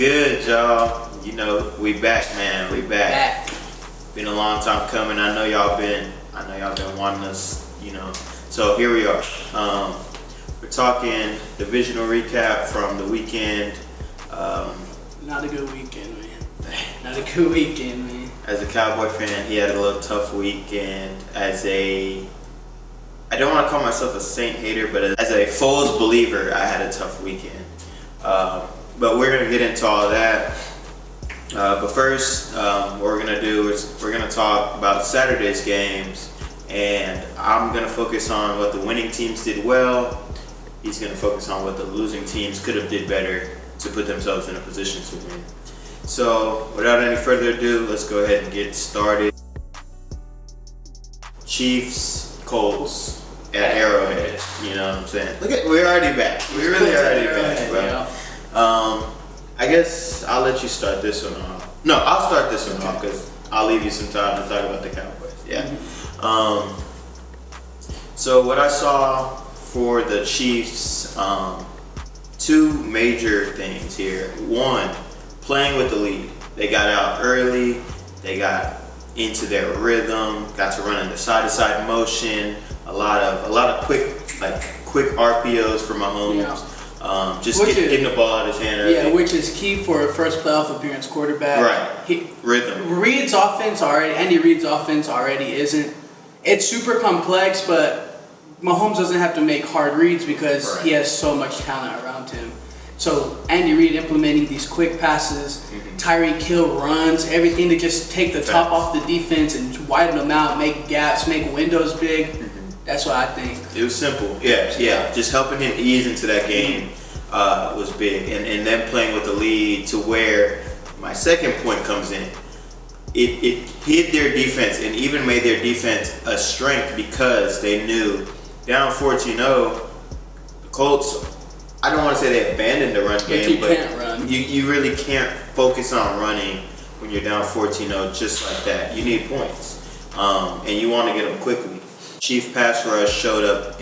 good, y'all? You know, we back, man. We back. Been a long time coming. I know y'all been wanting us, you know. So here we are. We're talking divisional recap from the weekend. Not a good weekend, man. Not a good weekend, man. As a Cowboy fan, he had a little tough weekend. I don't want to call myself a Saint hater, but as a Foles believer, I had a tough weekend. But we're going to get into all that. But first, what we're going to do is we're going to talk about Saturday's games. And I'm going to focus on what the winning teams did well. He's going to focus on what the losing teams could have did better to put themselves in a position to win. So without any further ado, let's go ahead and get started. Chiefs, Colts at Arrowhead. You know what I'm saying? Look at, we're already back. We're really already back, bro. Yeah. I guess I'll let you start this one off. No, I'll start this one off because I'll leave you some time to talk about the Cowboys. Yeah. So what I saw for the Chiefs, two major things here. One, playing with the lead. They got out early. They got into their rhythm. Got to run in the side-to-side motion. A lot of quick RPOs for Mahomes. Yeah. Just getting the ball out of his hand early. Yeah, which is key for a first playoff appearance quarterback. Right. Rhythm. Andy Reid's offense already isn't. It's super complex, but Mahomes doesn't have to make hard reads because he has so much talent around him. So Andy Reid implementing these quick passes, Tyreek Hill runs, everything to just take the top off the defense and widen them out, make gaps, make windows big. That's what I think. It was simple. Yeah. Just helping him ease into that game was big. And then playing with the lead to where my second point comes in. It hid their defense and even made their defense a strength because they knew down 14-0, the Colts, I don't want to say they abandoned the run game, but you really can't focus on running when you're down 14-0 just like that. You need points. And you want to get them quickly. Chief pass rush showed up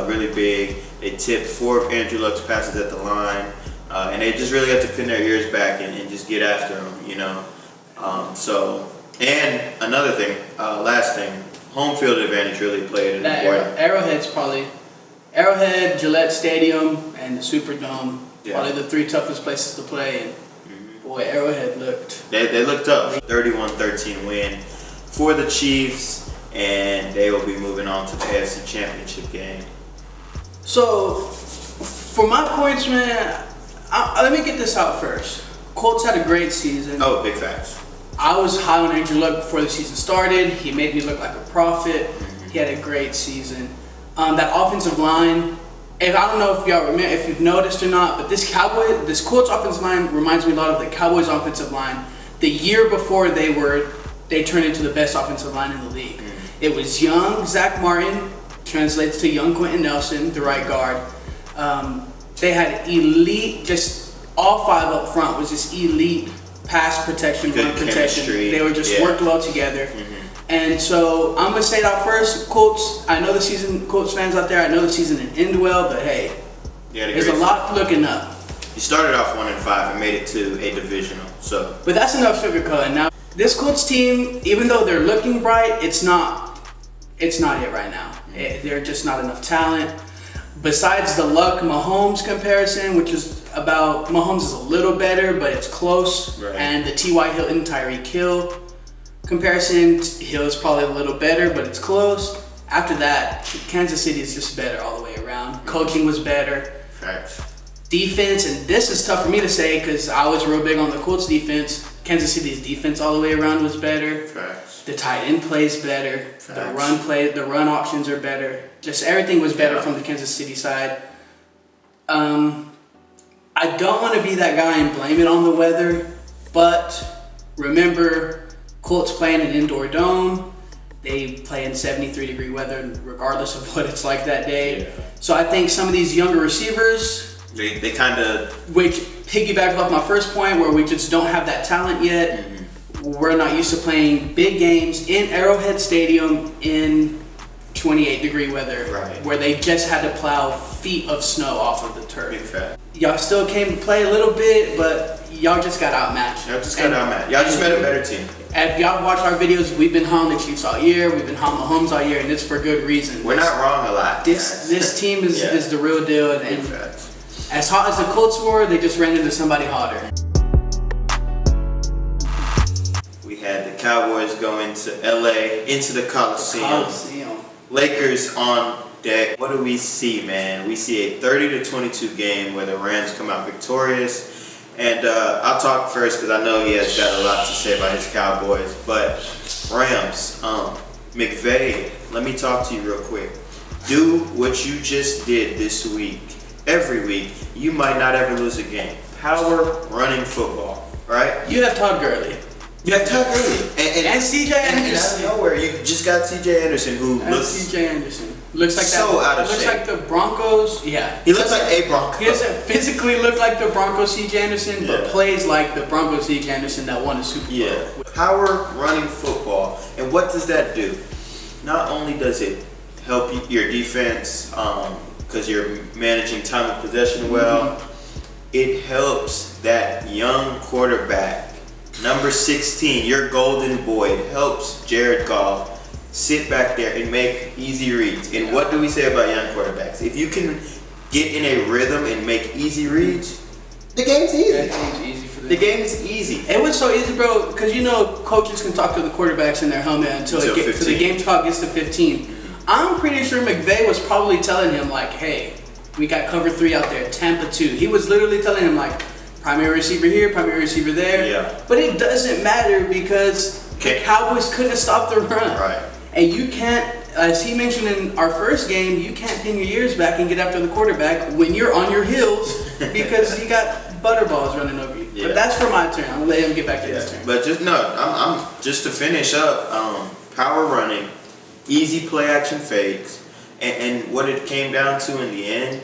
really big. They tipped 4 of Andrew Luck's passes at the line. And they just really had to pin their ears back and just get after them, you know. And another thing, last thing, home field advantage really played an important. Arrowhead, Gillette Stadium, and the Superdome, probably the 3 toughest places to play. And boy, Arrowhead looked. They looked up. 31-13 win for the Chiefs, and they will be moving on to the AFC Championship game. So, for my points, man, let me get this out first. Colts had a great season. Oh, big facts. I was high on Andrew Luck before the season started. He made me look like a prophet. He had a great season. That offensive line, I don't know if y'all remember, if you've noticed or not, but this Colts offensive line reminds me a lot of the Cowboys offensive line. The year before they turned into the best offensive line in the league. It was young Zach Martin, translates to young Quentin Nelson, the right guard. They had elite, just all 5 up front was just elite pass protection, run protection. They were just worked well together. And so I'm gonna say that first, Colts. I know Colts fans out there. I know the season didn't end well, but hey, there's a lot looking up. You started off 1-5 and made it to a divisional. But that's enough sugarcoating. Now this Colts team, even though they're looking bright, it's not it right now. They're just not enough talent. Besides the Luck Mahomes comparison, which is about Mahomes is a little better, but it's close, and the T.Y. Hilton, Tyreek Hill comparison, Hill is probably a little better, but it's close. After that, Kansas City is just better all the way around. Coaching was better. Defense, and this is tough for me to say because I was real big on the Colts defense. Kansas City's defense all the way around was better. The tight end plays better. The run options are better. Just everything was better from the Kansas City side. I don't want to be that guy and blame it on the weather, but remember, Colts play in an indoor dome. They play in 73-degree weather regardless of what it's like that day. So I think some of these younger receivers, they kind of, which piggybacks off my first point where we just don't have that talent yet. We're not used to playing big games in Arrowhead Stadium in 28-degree weather, where they just had to plow feet of snow off of the turf. Y'all still came to play a little bit, but y'all just got outmatched. Y'all just got outmatched. Y'all just met a better team. If y'all watch our videos, we've been hauling the Chiefs all year. We've been hauling Mahomes all year, and it's for good reason. We're not wrong a lot. This team is the real deal, and as hot as the Colts were, they just ran into somebody hotter. We had the Cowboys go into LA, into the Coliseum. Lakers on deck. What do we see, man? We see a 30-22 game where the Rams come out victorious. And I'll talk first because I know he has got a lot to say about his Cowboys. But Rams, McVay, let me talk to you real quick. Do what you just did this week. Every week, you might not ever lose a game. Power running football, right? You have Todd Gurley. You have Todd Gurley. And C.J. Anderson. And out of nowhere, you just got C.J. Anderson, who looks C.J. Anderson. Looks like so out of shape. Looks like the Broncos. Yeah. He looks like a Bronco. He doesn't physically look like the Broncos C.J. Anderson, but plays like the Broncos C.J. Anderson that won a Super Bowl. Yeah. Power running football. And what does that do? Not only does it help your defense, because you're managing time of possession well, it helps that young quarterback, number 16, your golden boy. It helps Jared Goff sit back there and make easy reads. And what do we say about young quarterbacks? If you can get in a rhythm and make easy reads, the game's easy. That game's easy for them. The game is easy. It was so easy, bro, because coaches can talk to the quarterbacks in their helmet until the game clock gets to 15. I'm pretty sure McVay was probably telling him, like, hey, we got cover 3 out there, Tampa 2. He was literally telling him, like, primary receiver here, primary receiver there. Yeah. But it doesn't matter because the Cowboys couldn't stop the run. Right. And you can't, as he mentioned in our first game, you can't pin your ears back and get after the quarterback when you're on your heels because you got butterballs running over you. Yeah. But that's for my turn. I'm gonna let him get back to his turn. But I'm just to finish up. Power running, easy play action fakes, and what it came down to in the end,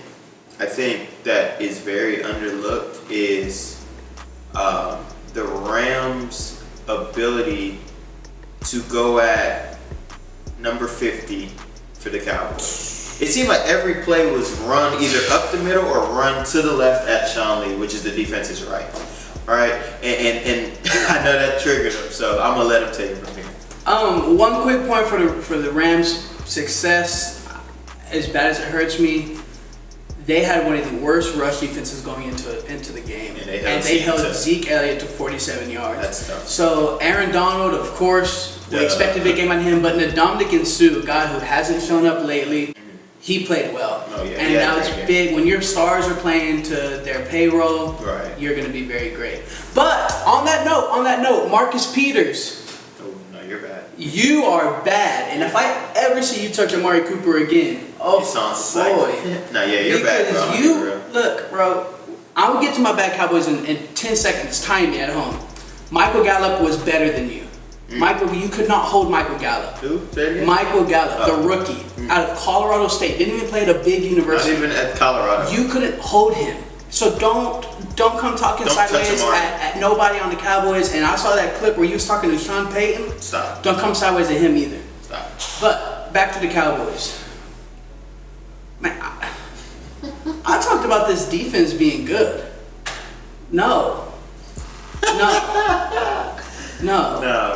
I think that is very underlooked is the Rams' ability to go at number 50 for the Cowboys. It seemed like every play was run either up the middle or run to the left at Sean Lee, which is the defense's right. All right, and I know that triggered him, so I'm gonna let him take it from here. One quick point for the Rams' success, as bad as it hurts me, they had one of the worst rush defenses going into the game, and they held Zeke Elliott to 47 yards. That's tough. So Aaron Donald, of course, we expected a big game on him, but Ndamukong Suh, a guy who hasn't shown up lately, he played well. Oh, yeah. And that was big. When your stars are playing to their payroll, right, you're going to be very great. But on that note, Marcus Peters. Oh, no, you're bad. You are bad. And if I ever see you touch Amari Cooper again, it's on sight. No, yeah, you're bad, bro. Look, bro, I will get to my bad Cowboys in 10 seconds. Time me at home. Michael Gallup was better than you. Michael, you could not hold Michael Gallup. Who? Say it again? Michael Gallup, the rookie, out of Colorado State. Didn't even play at a big university. Not even at Colorado. You couldn't hold him. So don't come talking sideways at nobody on the Cowboys. And I saw that clip where you was talking to Sean Payton. Stop. Don't come sideways at him either. Stop. But back to the Cowboys. Man, I talked about this defense being good. No,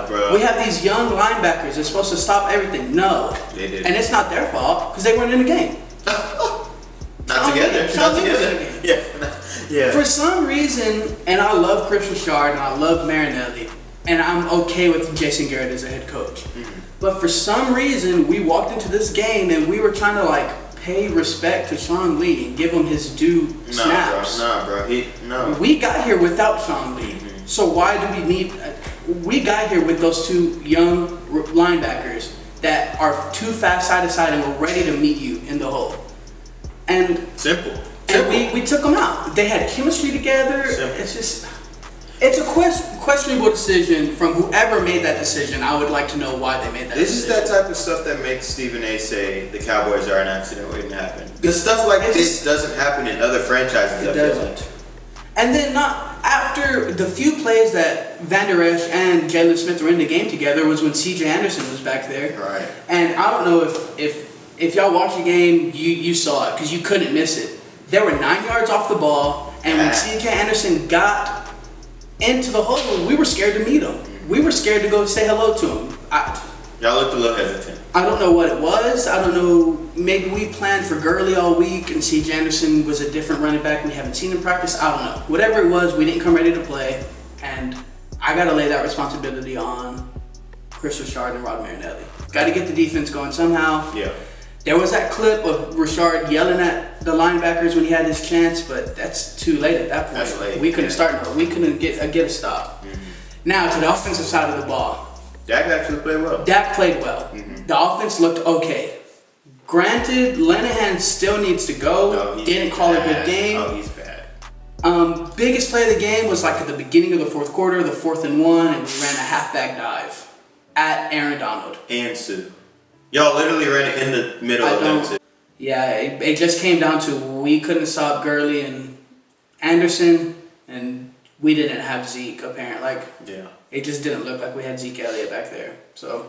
bro. We have these young linebackers. They're supposed to stop everything. No. They did. And it's not their fault because they weren't in the game. Not together. Yeah. For some reason, and I love Chris Richard and I love Marinelli, and I'm okay with Jason Garrett as a head coach. But for some reason, we walked into this game and we were trying to pay respect to Sean Lee and give him his due snaps. Nah, bro. We got here without Sean Lee. So why do we need... We got here with those two young linebackers that are too fast side to side and we're ready to meet you in the hole. And simple. And we took them out. They had chemistry together. Simple. It's a questionable decision from whoever made that decision. I would like to know why they made that decision. This is that type of stuff that makes Stephen A. say the Cowboys are an accident waiting to happen. Because stuff like this doesn't happen in other franchises. It doesn't. And then after the few plays that Van Der Esch and Jalen Smith were in the game together was when C.J. Anderson was back there. Right. And I don't know if y'all watched the game, you saw it because you couldn't miss it. They were 9 yards off the ball, And when C.J. Anderson got into the hole, we were scared to meet him. We were scared to go say hello to him. Y'all looked a little hesitant. I don't know what it was. I don't know. Maybe we planned for Gurley all week and C.J. Anderson was a different running back and we haven't seen him practice. I don't know. Whatever it was, we didn't come ready to play. And I got to lay that responsibility on Chris Richard and Rod Marinelli. Got to get the defense going somehow. Yeah. There was that clip of Richard yelling at the linebackers when he had his chance, but that's too late at that point. That's late. We couldn't start. We couldn't get a stop. Mm-hmm. Now to the offensive side of the ball. Dak actually played well. Dak played well. Mm-hmm. The offense looked okay. Granted, Linehan still needs to go. No, Didn't call a good game. Oh, he's bad. Biggest play of the game was like at the beginning of the fourth quarter, the 4th and 1, and we ran a halfback dive at Aaron Donald. And Sue. Y'all literally ran it in the middle of them two. Yeah, it just came down to we couldn't stop Gurley and Anderson, and we didn't have Zeke apparently. Yeah. It just didn't look like we had Zeke Elliott back there. So